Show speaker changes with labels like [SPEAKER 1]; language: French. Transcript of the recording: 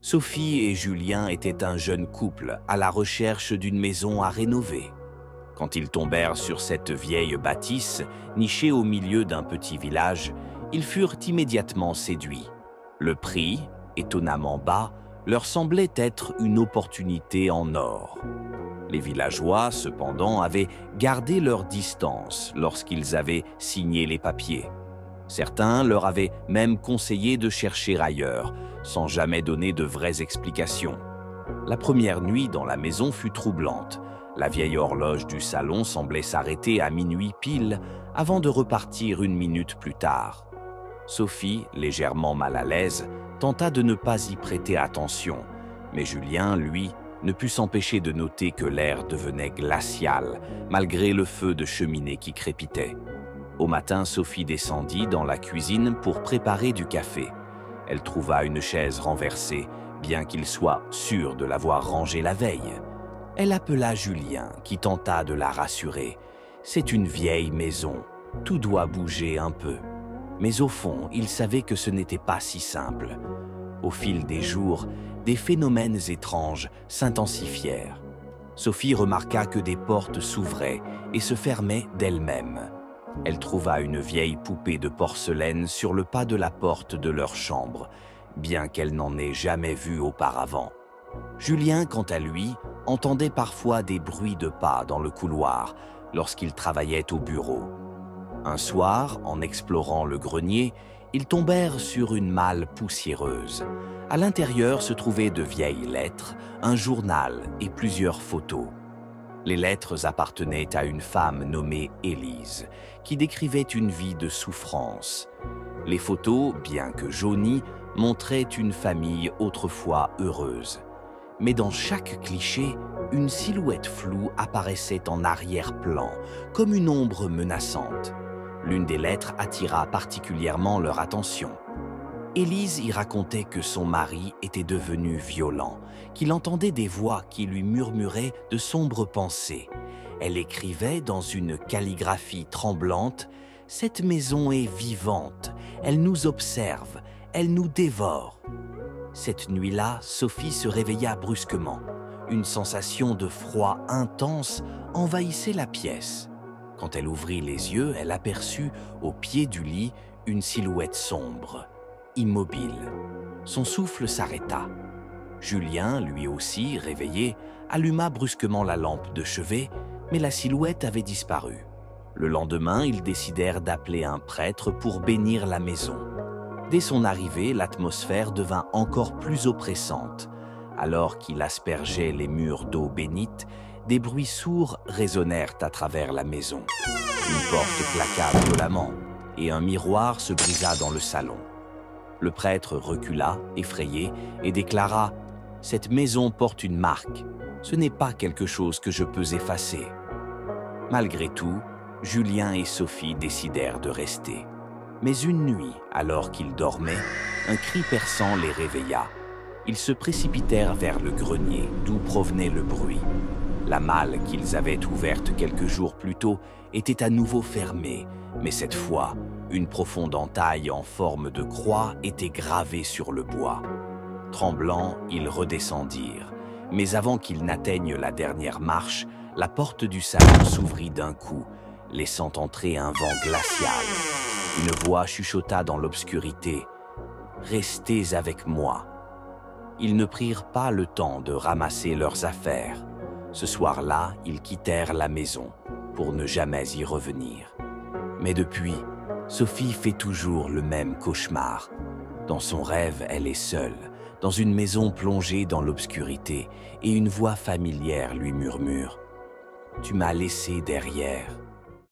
[SPEAKER 1] Sophie et Julien étaient un jeune couple à la recherche d'une maison à rénover. Quand ils tombèrent sur cette vieille bâtisse, nichée au milieu d'un petit village, ils furent immédiatement séduits. Le prix, étonnamment bas, leur semblait être une opportunité en or. Les villageois, cependant, avaient gardé leur distance lorsqu'ils avaient signé les papiers. Certains leur avaient même conseillé de chercher ailleurs, sans jamais donner de vraies explications. La première nuit dans la maison fut troublante. La vieille horloge du salon semblait s'arrêter à minuit pile avant de repartir une minute plus tard. Sophie, légèrement mal à l'aise, tenta de ne pas y prêter attention, mais Julien, lui, ne put s'empêcher de noter que l'air devenait glacial, malgré le feu de cheminée qui crépitait. Au matin, Sophie descendit dans la cuisine pour préparer du café. Elle trouva une chaise renversée, bien qu'il soit sûr de l'avoir rangée la veille. Elle appela Julien, qui tenta de la rassurer. « C'est une vieille maison, tout doit bouger un peu. » Mais au fond, il savait que ce n'était pas si simple. Au fil des jours, des phénomènes étranges s'intensifièrent. Sophie remarqua que des portes s'ouvraient et se fermaient d'elles-mêmes. Elle trouva une vieille poupée de porcelaine sur le pas de la porte de leur chambre, bien qu'elle n'en ait jamais vu auparavant. Julien, quant à lui, entendait parfois des bruits de pas dans le couloir lorsqu'il travaillait au bureau. Un soir, en explorant le grenier, ils tombèrent sur une malle poussiéreuse. À l'intérieur se trouvaient de vieilles lettres, un journal et plusieurs photos. Les lettres appartenaient à une femme nommée Élise, qui décrivait une vie de souffrance. Les photos, bien que jaunies, montraient une famille autrefois heureuse. Mais dans chaque cliché, une silhouette floue apparaissait en arrière-plan, comme une ombre menaçante. L'une des lettres attira particulièrement leur attention. Élise y racontait que son mari était devenu violent, qu'il entendait des voix qui lui murmuraient de sombres pensées. Elle écrivait dans une calligraphie tremblante « Cette maison est vivante, elle nous observe, elle nous dévore. » Cette nuit-là, Sophie se réveilla brusquement. Une sensation de froid intense envahissait la pièce. Quand elle ouvrit les yeux, elle aperçut, au pied du lit, une silhouette sombre, immobile. Son souffle s'arrêta. Julien, lui aussi, réveillé, alluma brusquement la lampe de chevet, mais la silhouette avait disparu. Le lendemain, ils décidèrent d'appeler un prêtre pour bénir la maison. Dès son arrivée, l'atmosphère devint encore plus oppressante. Alors qu'il aspergeait les murs d'eau bénite, des bruits sourds résonnèrent à travers la maison. Une porte claqua violemment et un miroir se brisa dans le salon. Le prêtre recula, effrayé, et déclara « Cette maison porte une marque. Ce n'est pas quelque chose que je peux effacer. » Malgré tout, Julien et Sophie décidèrent de rester. Mais une nuit, alors qu'ils dormaient, un cri perçant les réveilla. Ils se précipitèrent vers le grenier, d'où provenait le bruit. La malle qu'ils avaient ouverte quelques jours plus tôt était à nouveau fermée, mais cette fois, une profonde entaille en forme de croix était gravée sur le bois. Tremblants, ils redescendirent, mais avant qu'ils n'atteignent la dernière marche, la porte du salon s'ouvrit d'un coup, laissant entrer un vent glacial. Une voix chuchota dans l'obscurité « Restez avec moi ». Ils ne prirent pas le temps de ramasser leurs affaires. Ce soir-là, ils quittèrent la maison pour ne jamais y revenir. Mais depuis, Sophie fait toujours le même cauchemar. Dans son rêve, elle est seule, dans une maison plongée dans l'obscurité, et une voix familière lui murmure « Tu m'as laissé derrière ».